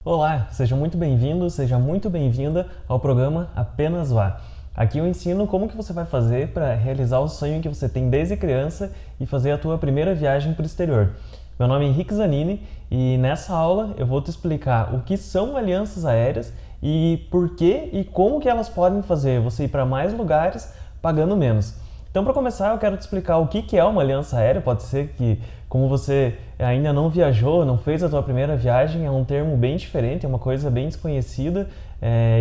Olá, seja muito bem-vindo, seja muito bem-vinda ao programa Apenas Vá. Aqui eu ensino como que você vai fazer para realizar o sonho que você tem desde criança e fazer a tua primeira viagem para o exterior. Meu nome é Henrique Zanini e nessa aula eu vou te explicar o que são alianças aéreas e por que e como que elas podem fazer você ir para mais lugares pagando menos. Então, para começar, eu quero te explicar o que é uma aliança aérea. Pode ser que, como você ainda não viajou, não fez a tua primeira viagem, é um termo bem diferente, é uma coisa bem desconhecida.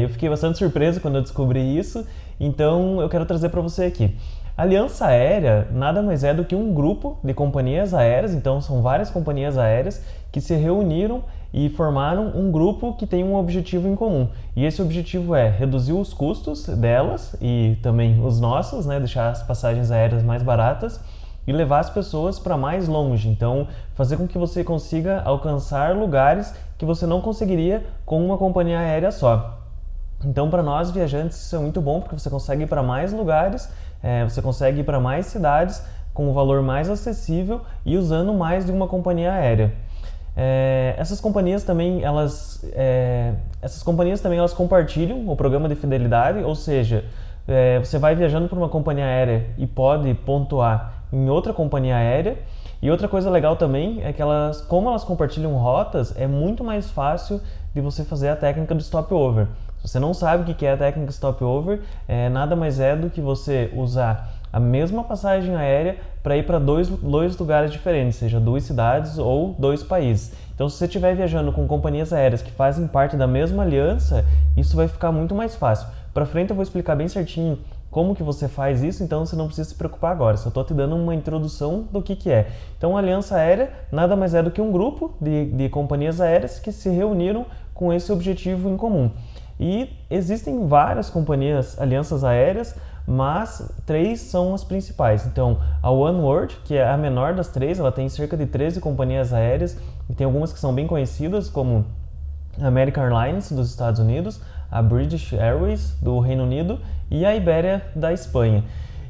Eu fiquei bastante surpreso quando eu descobri isso, então eu quero trazer para você aqui. Aliança aérea nada mais é do que um grupo de companhias aéreas, então são várias companhias aéreas que se reuniram e formaram um grupo que tem um objetivo em comum. E esse objetivo é reduzir os custos delas e também os nossos, né, deixar as passagens aéreas mais baratas e levar as pessoas para mais longe. Então, fazer com que você consiga alcançar lugares que você não conseguiria com uma companhia aérea só. Então, para nós viajantes, isso é muito bom porque você consegue ir para mais lugares, você consegue ir para mais cidades com um valor mais acessível e usando mais de uma companhia aérea. Essas companhias também elas compartilham o programa de fidelidade, ou seja, você vai viajando por uma companhia aérea e pode pontuar em outra companhia aérea. E outra coisa legal também é que como elas compartilham rotas, é muito mais fácil de você fazer a técnica do stopover. Se você não sabe o que é a técnica stopover, nada mais é do que você usar a mesma passagem aérea para ir para dois lugares diferentes, seja duas cidades ou dois países. Então, se você estiver viajando com companhias aéreas que fazem parte da mesma aliança, isso vai ficar muito mais fácil. Para frente eu vou explicar bem certinho como que você faz isso, então você não precisa se preocupar agora, só estou te dando uma introdução do que é. Então, a aliança aérea nada mais é do que um grupo de companhias aéreas que se reuniram com esse objetivo em comum. E existem várias alianças aéreas, mas três são as principais. Então, a Oneworld, que é a menor das três, ela tem cerca de 13 companhias aéreas, e tem algumas que são bem conhecidas, como a American Airlines dos Estados Unidos, a British Airways do Reino Unido e a Iberia da Espanha.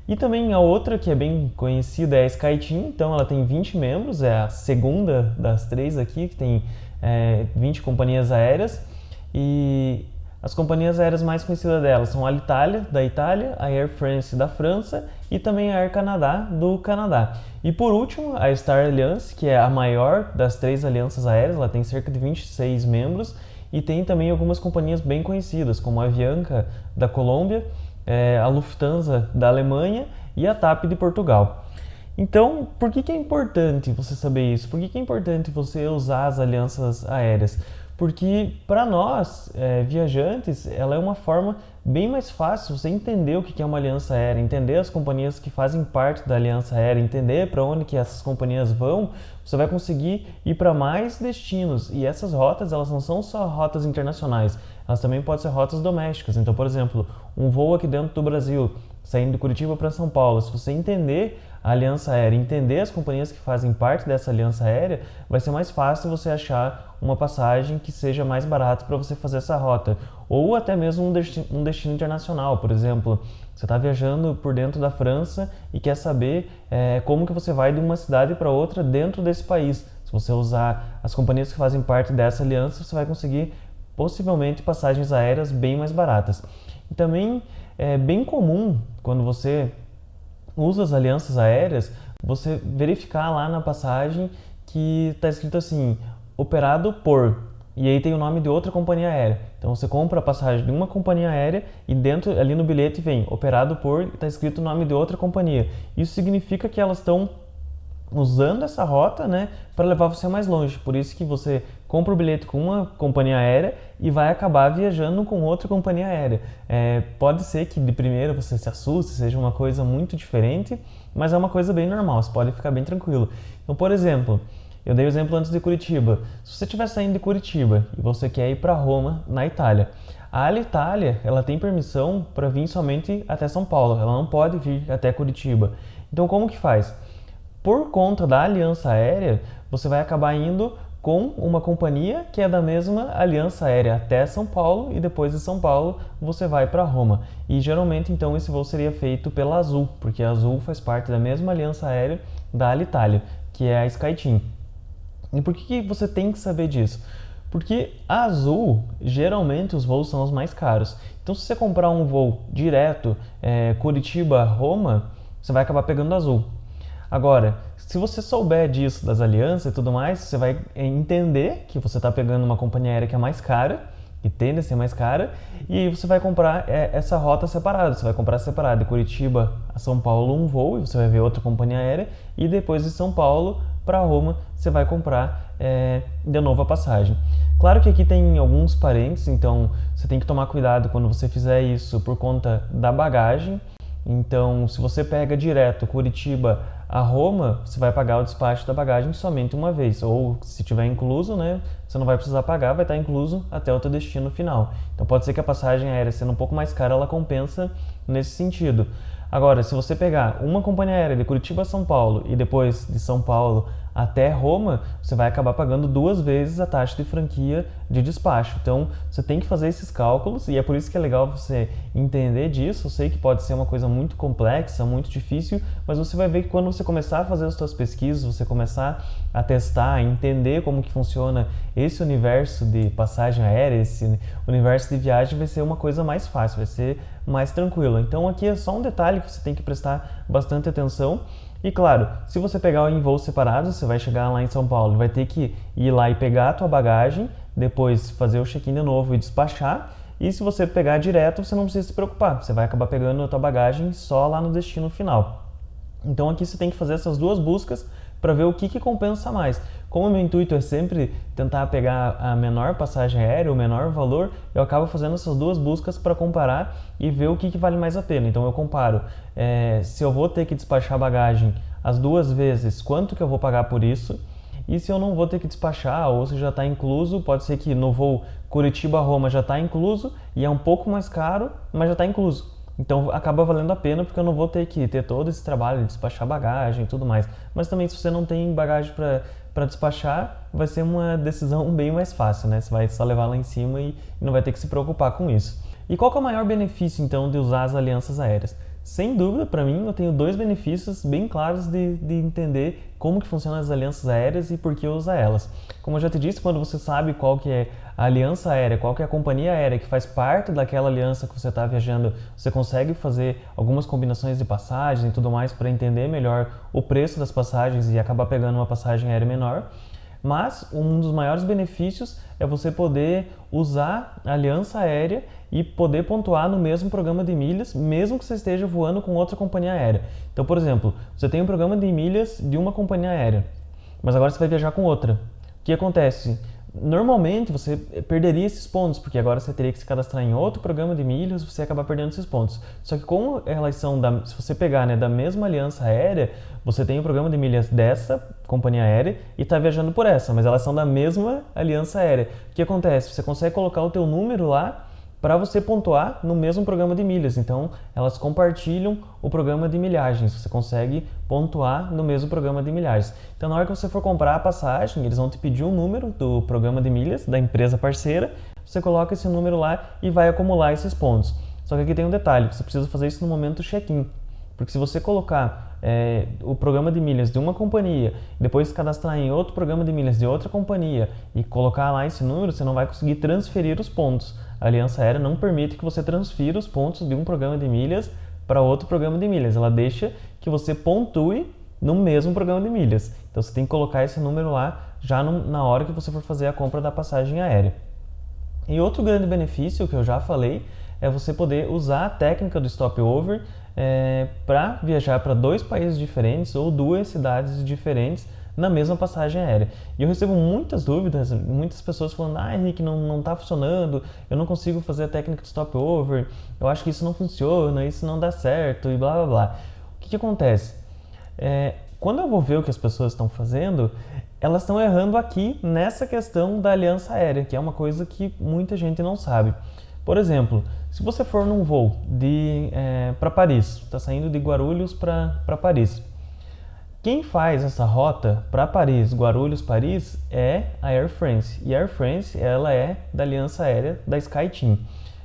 E também a outra que é bem conhecida é a SkyTeam, então ela tem 20 membros, é a segunda das três aqui, que tem 20 companhias aéreas. E as companhias aéreas mais conhecidas delas são a Alitalia, da Itália, a Air France, da França e também a Air Canada, do Canadá. E por último, a Star Alliance, que é a maior das três alianças aéreas, ela tem cerca de 26 membros e tem também algumas companhias bem conhecidas, como a Avianca, da Colômbia, a Lufthansa, da Alemanha e a TAP, de Portugal. Então, por que é importante você saber isso? Por que é importante você usar as alianças aéreas? Porque para nós, viajantes, ela é uma forma bem mais fácil você entender o que é uma aliança aérea, entender as companhias que fazem parte da aliança aérea, entender para onde que essas companhias vão, você vai conseguir ir para mais destinos. E essas rotas, elas não são só rotas internacionais, elas também podem ser rotas domésticas. Então, por exemplo, um voo aqui dentro do Brasil, saindo de Curitiba para São Paulo, se você entender a aliança aérea, entender as companhias que fazem parte dessa aliança aérea, vai ser mais fácil você achar uma passagem que seja mais barata para você fazer essa rota. Ou até mesmo um destino internacional, por exemplo, você está viajando por dentro da França e quer saber como que você vai de uma cidade para outra dentro desse país. Se você usar as companhias que fazem parte dessa aliança, você vai conseguir possivelmente passagens aéreas bem mais baratas. E também é bem comum, quando você usa as alianças aéreas, você verificar lá na passagem que está escrito assim, operado por, e aí tem o nome de outra companhia aérea. Então você compra a passagem de uma companhia aérea e dentro, ali no bilhete vem operado por, está escrito o nome de outra companhia. Isso significa que elas estão usando essa rota, né, para levar você mais longe. Por isso que você compra o bilhete com uma companhia aérea e vai acabar viajando com outra companhia aérea. Pode ser que de primeira você se assuste, seja uma coisa muito diferente, mas é uma coisa bem normal, você pode ficar bem tranquilo. Então, por exemplo, eu dei o exemplo antes de Curitiba. Se você estiver saindo de Curitiba e você quer ir para Roma, na Itália, a Alitalia, ela tem permissão para vir somente até São Paulo, ela não pode vir até Curitiba. Então, como que faz? Por conta da aliança aérea, você vai acabar indo com uma companhia que é da mesma aliança aérea até São Paulo e depois de São Paulo você vai para Roma. E geralmente então esse voo seria feito pela Azul, porque a Azul faz parte da mesma aliança aérea da Alitalia, que é a SkyTeam. E por que você tem que saber disso? Porque a Azul, geralmente os voos são os mais caros. Então, se você comprar um voo direto, Curitiba-Roma, você vai acabar pegando a Azul. Agora, se você souber disso, das alianças e tudo mais, você vai entender que você está pegando uma companhia aérea que é mais cara, que tende a ser mais cara, e aí você vai comprar essa rota separada. Você vai comprar separado de Curitiba a São Paulo um voo, e você vai ver outra companhia aérea, e depois de São Paulo para Roma você vai comprar de novo a passagem. Claro que aqui tem alguns parênteses, então você tem que tomar cuidado quando você fizer isso por conta da bagagem. Então, se você pega direto Curitiba a Roma, você vai pagar o despacho da bagagem somente uma vez, ou se tiver incluso, né, você não vai precisar pagar, vai estar incluso até o teu destino final. Então pode ser que a passagem aérea sendo um pouco mais cara, ela compensa nesse sentido. Agora, se você pegar uma companhia aérea de Curitiba a São Paulo e depois de São Paulo até Roma, você vai acabar pagando 2 vezes a taxa de franquia de despacho. Então, você tem que fazer esses cálculos e é por isso que é legal você entender disso. Eu sei que pode ser uma coisa muito complexa, muito difícil, mas você vai ver que quando você começar a fazer as suas pesquisas, você começar a testar, a entender como que funciona esse universo de passagem aérea, esse universo de viagem, vai ser uma coisa mais fácil, vai ser mais tranquilo. Então, aqui é só um detalhe que você tem que prestar bastante atenção. E claro, se você pegar em voos separados, você vai chegar lá em São Paulo, vai ter que ir lá e pegar a tua bagagem, depois fazer o check-in de novo e despachar. E se você pegar direto, você não precisa se preocupar, você vai acabar pegando a tua bagagem só lá no destino final. Então aqui você tem que fazer essas duas buscas para ver o que compensa mais. Como o meu intuito é sempre tentar pegar a menor passagem aérea, o menor valor, eu acabo fazendo essas duas buscas para comparar e ver o que vale mais a pena. Então eu comparo se eu vou ter que despachar a bagagem as 2 vezes, quanto que eu vou pagar por isso, e se eu não vou ter que despachar ou se já está incluso, pode ser que no voo Curitiba-Roma já está incluso e é um pouco mais caro, mas já está incluso. Então acaba valendo a pena porque eu não vou ter que ter todo esse trabalho de despachar bagagem e tudo mais. Mas também se você não tem bagagem para despachar, vai ser uma decisão bem mais fácil, né? Você vai só levar lá em cima e não vai ter que se preocupar com isso. E qual que é o maior benefício então de usar as alianças aéreas? Sem dúvida, para mim, eu tenho 2 benefícios bem claros de entender como que funcionam as alianças aéreas e por que usar elas. Como eu já te disse, quando você sabe qual que é a aliança aérea, qual que é a companhia aérea que faz parte daquela aliança que você está viajando, você consegue fazer algumas combinações de passagens e tudo mais para entender melhor o preço das passagens e acabar pegando uma passagem aérea menor. Mas um dos maiores benefícios é você poder usar a aliança aérea e poder pontuar no mesmo programa de milhas, mesmo que você esteja voando com outra companhia aérea. Então, por exemplo, você tem um programa de milhas de uma companhia aérea, mas agora você vai viajar com outra. O que acontece? Normalmente você perderia esses pontos, porque agora você teria que se cadastrar em outro programa de milhas, você acaba perdendo esses pontos. Só que como elas são, se você pegar da mesma aliança aérea, você tem o programa de milhas dessa companhia aérea e está viajando por essa, mas elas são da mesma aliança aérea. O que acontece? Você consegue colocar o teu número lá para você pontuar no mesmo programa de milhas. Então, elas compartilham o programa de milhagens. Você consegue pontuar no mesmo programa de milhagens. Então, na hora que você for comprar a passagem, eles vão te pedir um número do programa de milhas da empresa parceira. Você coloca esse número lá e vai acumular esses pontos. Só que aqui tem um detalhe, você precisa fazer isso no momento check-in. Porque se você colocar o programa de milhas de uma companhia, depois se cadastrar em outro programa de milhas de outra companhia e colocar lá esse número, você não vai conseguir transferir os pontos. A Aliança Aérea não permite que você transfira os pontos de um programa de milhas para outro programa de milhas. Ela deixa que você pontue no mesmo programa de milhas. Então você tem que colocar esse número lá já na hora que você for fazer a compra da passagem aérea. E outro grande benefício que eu já falei é você poder usar a técnica do stopover para viajar para 2 países diferentes ou 2 cidades diferentes na mesma passagem aérea. E eu recebo muitas dúvidas, muitas pessoas falando: Henrique, não está funcionando, eu não consigo fazer a técnica do stopover, eu acho que isso não funciona, isso não dá certo e blá blá blá. O que acontece? Quando eu vou ver o que as pessoas estão fazendo, elas estão errando aqui nessa questão da aliança aérea, que é uma coisa que muita gente não sabe. Por exemplo, se você for num voo para Paris, está saindo de Guarulhos para Paris, quem faz essa rota para Paris, Guarulhos, Paris, é a Air France. E a Air France, ela é da aliança aérea da SkyTeam.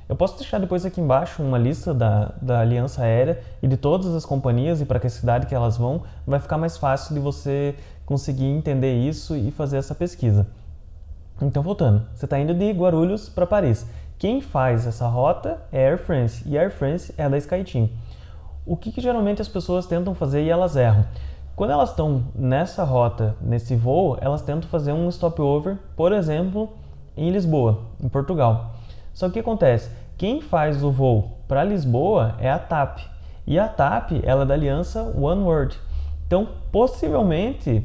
Eu posso deixar depois aqui embaixo uma lista da aliança aérea e de todas as companhias e para que cidade que elas vão, vai ficar mais fácil de você conseguir entender isso e fazer essa pesquisa. Então, voltando, você está indo de Guarulhos para Paris. Quem faz essa rota é a Air France, e a Air France é da SkyTeam. O que geralmente as pessoas tentam fazer e elas erram? Quando elas estão nessa rota, nesse voo, elas tentam fazer um stopover, por exemplo, em Lisboa, em Portugal. Só que o que acontece? Quem faz o voo para Lisboa é a TAP. E a TAP, ela é da aliança OneWorld. Então, possivelmente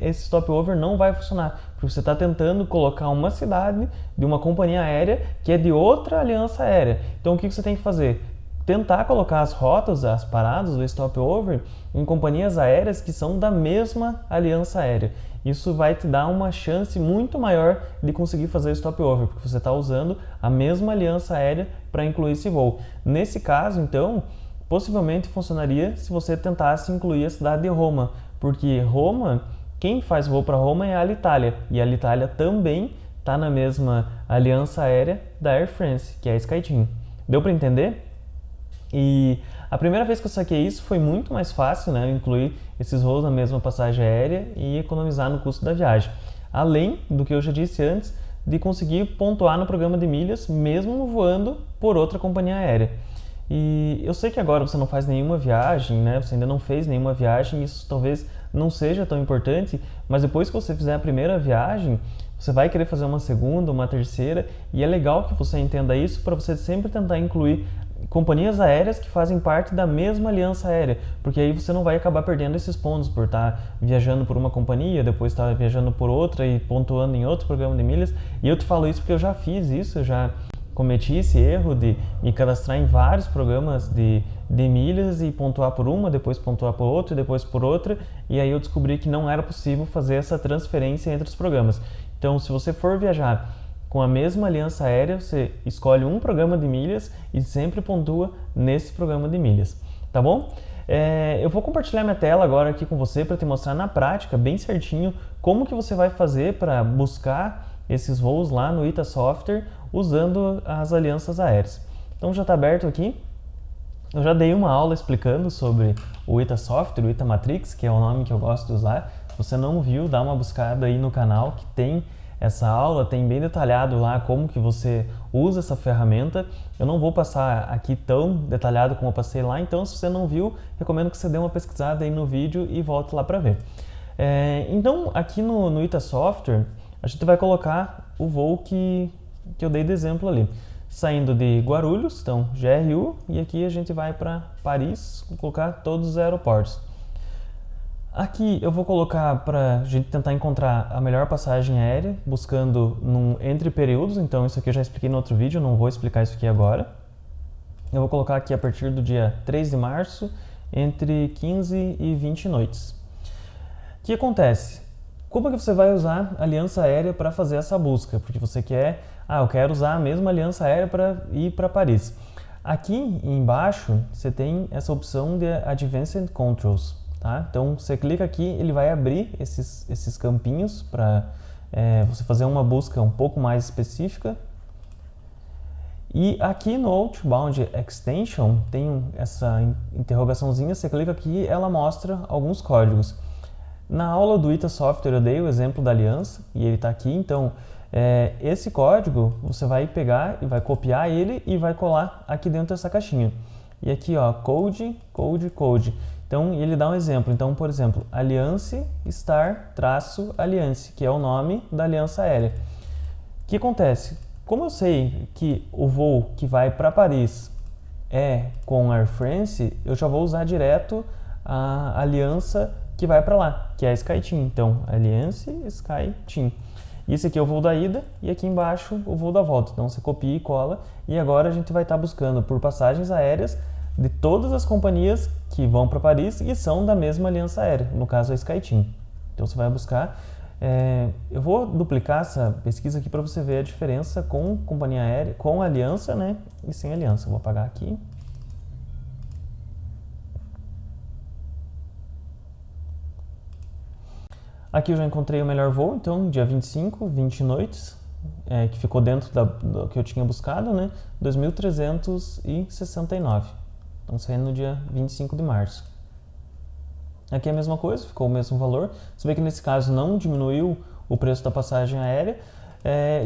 esse stopover não vai funcionar, porque você está tentando colocar uma cidade de uma companhia aérea que é de outra aliança aérea. Então, o que você tem que fazer? Tentar colocar as rotas, as paradas do stopover em companhias aéreas que são da mesma aliança aérea. Isso vai te dar uma chance muito maior de conseguir fazer o stopover, porque você está usando a mesma aliança aérea para incluir esse voo. Nesse caso, então, possivelmente funcionaria se você tentasse incluir a cidade de Roma, porque Roma, quem faz voo para Roma é a Alitalia, e a Alitalia também está na mesma aliança aérea da Air France, que é a SkyTeam. Deu para entender? E a primeira vez que eu saquei isso foi muito mais fácil, né? Incluir esses voos na mesma passagem aérea e economizar no custo da viagem. Além do que eu já disse antes, de conseguir pontuar no programa de milhas, mesmo voando por outra companhia aérea. E eu sei que agora você não faz nenhuma viagem, né? Você ainda não fez nenhuma viagem, isso talvez não seja tão importante, mas depois que você fizer a primeira viagem, você vai querer fazer uma segunda, uma terceira, e é legal que você entenda isso para você sempre tentar incluir companhias aéreas que fazem parte da mesma aliança aérea, porque aí você não vai acabar perdendo esses pontos por estar viajando por uma companhia, depois estar viajando por outra e pontuando em outro programa de milhas. E eu te falo isso porque eu já fiz isso, eu já cometi esse erro de me cadastrar em vários programas de milhas e pontuar por uma, depois pontuar por outra e depois por outra, e aí eu descobri que não era possível fazer essa transferência entre os programas. Então, se você for viajar com a mesma aliança aérea, você escolhe um programa de milhas e sempre pontua nesse programa de milhas, tá bom? Eu vou compartilhar minha tela agora aqui com você para te mostrar na prática, bem certinho, como que você vai fazer para buscar esses voos lá no ITA Software usando as alianças aéreas. Então já está aberto aqui. Eu já dei uma aula explicando sobre o ITA Software, o ITA Matrix, que é o nome que eu gosto de usar. Se você não viu, dá uma buscada aí no canal que tem essa aula, tem bem detalhado lá como que você usa essa ferramenta. Eu não vou passar aqui tão detalhado como eu passei lá, então se você não viu, recomendo que você dê uma pesquisada aí no vídeo e volte lá para ver. Então, aqui no ITA Software, a gente vai colocar o voo que eu dei de exemplo ali. Saindo de Guarulhos, então GRU, e aqui a gente vai para Paris, vou colocar todos os aeroportos. Aqui eu vou colocar para a gente tentar encontrar a melhor passagem aérea, buscando entre períodos, então isso aqui eu já expliquei no outro vídeo, não vou explicar isso aqui agora. Eu vou colocar aqui a partir do dia 3 de março, entre 15 e 20 noites. O que acontece? Como é que você vai usar a aliança aérea para fazer essa busca? Porque você quer, eu quero usar a mesma aliança aérea para ir para Paris. Aqui embaixo você tem essa opção de Advanced Controls. Tá? Então você clica aqui, ele vai abrir esses campinhos para você fazer uma busca um pouco mais específica. E aqui no Outbound Extension tem essa interrogaçãozinha, você clica aqui, ela mostra alguns códigos. Na aula do ITA Software eu dei o exemplo da aliança e ele está aqui, então esse código você vai pegar e vai copiar ele e vai colar aqui dentro dessa caixinha. E aqui ó, code, code, code. Então ele dá um exemplo, então por exemplo, Alliance Star-Alliance, que é o nome da aliança aérea. O que acontece? Como eu sei que o voo que vai para Paris é com Air France, eu já vou usar direto a aliança que vai para lá, que é a SkyTeam. Então, Alliance SkyTeam. Esse aqui é o voo da ida e aqui embaixo o voo da volta. Então você copia e cola e agora a gente vai estar buscando por passagens aéreas de todas as companhias que vão para Paris e são da mesma aliança aérea, no caso a SkyTeam. Então você vai buscar. Eu vou duplicar essa pesquisa aqui para você ver a diferença com companhia aérea, com aliança, né, e sem aliança. Eu vou apagar aqui. Aqui eu já encontrei o melhor voo, então dia 25, 20 noites, que ficou dentro do que eu tinha buscado, né, 2.369. Então saindo no dia 25 de março. Aqui é a mesma coisa, ficou o mesmo valor. Você vê que nesse caso não diminuiu o preço da passagem aérea.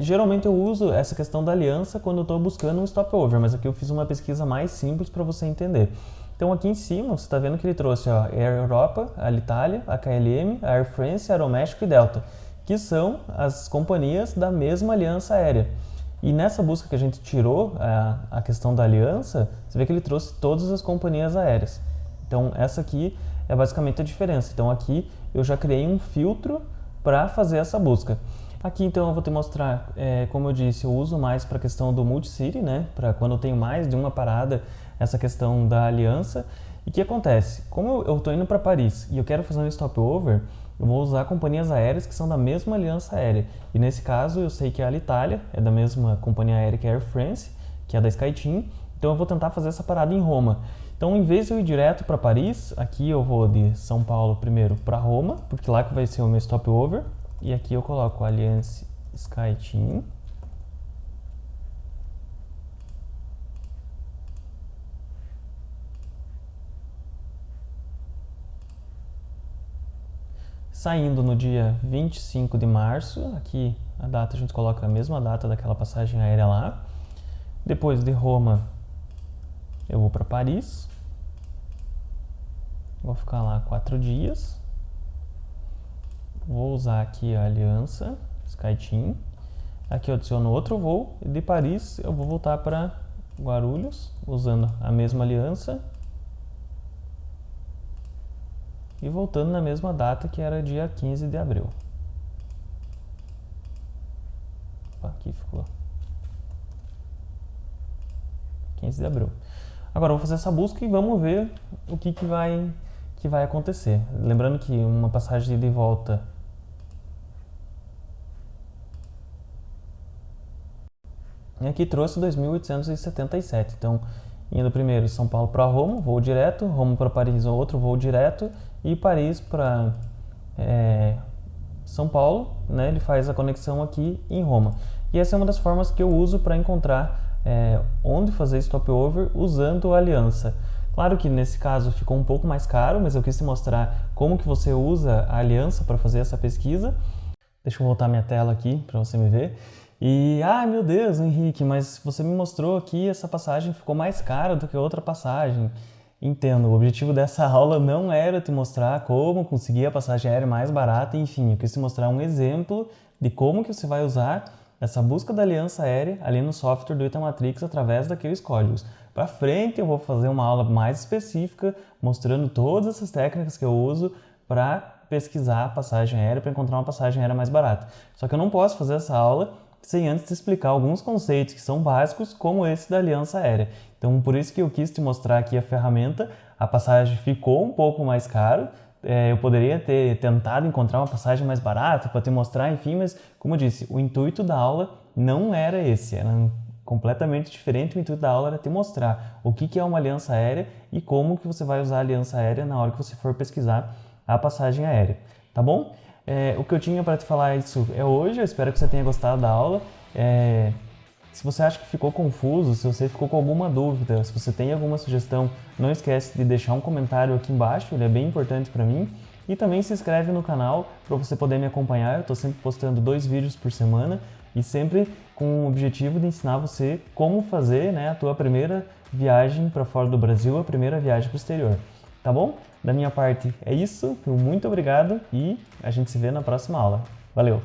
Geralmente eu uso essa questão da aliança quando eu estou buscando um stopover, mas aqui eu fiz uma pesquisa mais simples para você entender. Então aqui em cima você está vendo que ele trouxe a Air Europa, a Alitalia, a KLM, a Air France, a Aeroméxico e Delta, que são as companhias da mesma aliança aérea. E nessa busca que a gente tirou a questão da aliança, você vê que ele trouxe todas as companhias aéreas. Então essa aqui é basicamente a diferença. Então aqui eu já criei um filtro para fazer essa busca. Aqui então eu vou te mostrar, como eu disse, eu uso mais para a questão do multi-city, né? Para quando eu tenho mais de uma parada, essa questão da aliança. E o que acontece? Como eu estou indo para Paris e eu quero fazer um stopover, eu vou usar companhias aéreas que são da mesma aliança aérea. E nesse caso eu sei que a Alitalia é da mesma companhia aérea que a Air France, que é da SkyTeam. Então eu vou tentar fazer essa parada em Roma. Então, em vez de eu ir direto para Paris, aqui eu vou de São Paulo primeiro para Roma, porque lá que vai ser o meu stopover. E aqui eu coloco Allianz SkyTeam. Saindo no dia 25 de março, aqui a data a gente coloca a mesma data daquela passagem aérea lá. Depois de Roma, eu vou para Paris. Vou ficar lá 4 dias. Vou usar aqui a aliança SkyTeam. Aqui eu adiciono outro voo. E de Paris eu vou voltar para Guarulhos, usando a mesma aliança. E voltando na mesma data, que era dia 15 de abril. Opa, aqui ficou 15 de abril. Agora eu vou fazer essa busca e vamos ver o que vai acontecer. Lembrando que uma passagem de ida e volta aqui trouxe 2.877. Então, indo primeiro São Paulo para Roma, voo direto, Roma para Paris, outro voo direto, e Paris para São Paulo, né, ele faz a conexão aqui em Roma. E essa é uma das formas que eu uso para encontrar onde fazer stopover usando a aliança. Claro que nesse caso ficou um pouco mais caro, mas eu quis te mostrar como que você usa a aliança para fazer essa pesquisa. Deixa eu voltar minha tela aqui para você me ver. E, meu Deus, Henrique, mas você me mostrou que essa passagem ficou mais cara do que outra passagem. Entendo, o objetivo dessa aula não era te mostrar como conseguir a passagem aérea mais barata, enfim, eu quis te mostrar um exemplo de como que você vai usar essa busca da aliança aérea ali no software do Itamatrix através daqueles códigos. Para frente eu vou fazer uma aula mais específica mostrando todas essas técnicas que eu uso para pesquisar a passagem aérea, para encontrar uma passagem aérea mais barata. Só que eu não posso fazer essa aula sem antes te explicar alguns conceitos que são básicos, como esse da aliança aérea. Então, por isso que eu quis te mostrar aqui a ferramenta. A passagem ficou um pouco mais caro. Eu poderia ter tentado encontrar uma passagem mais barata para te mostrar, enfim, mas, como eu disse, o intuito da aula não era esse, era completamente diferente. O intuito da aula era te mostrar o que é uma aliança aérea e como que você vai usar a aliança aérea na hora que você for pesquisar a passagem aérea, tá bom? O que eu tinha para te falar isso é hoje, eu espero que você tenha gostado da aula. Se você acha que ficou confuso, se você ficou com alguma dúvida, se você tem alguma sugestão, não esquece de deixar um comentário aqui embaixo, ele é bem importante para mim. E também se inscreve no canal para você poder me acompanhar, eu estou sempre postando 2 vídeos por semana e sempre com o objetivo de ensinar você como fazer, né, a tua primeira viagem para fora do Brasil, a primeira viagem para o exterior. Tá bom? Da minha parte é isso, muito obrigado e a gente se vê na próxima aula. Valeu!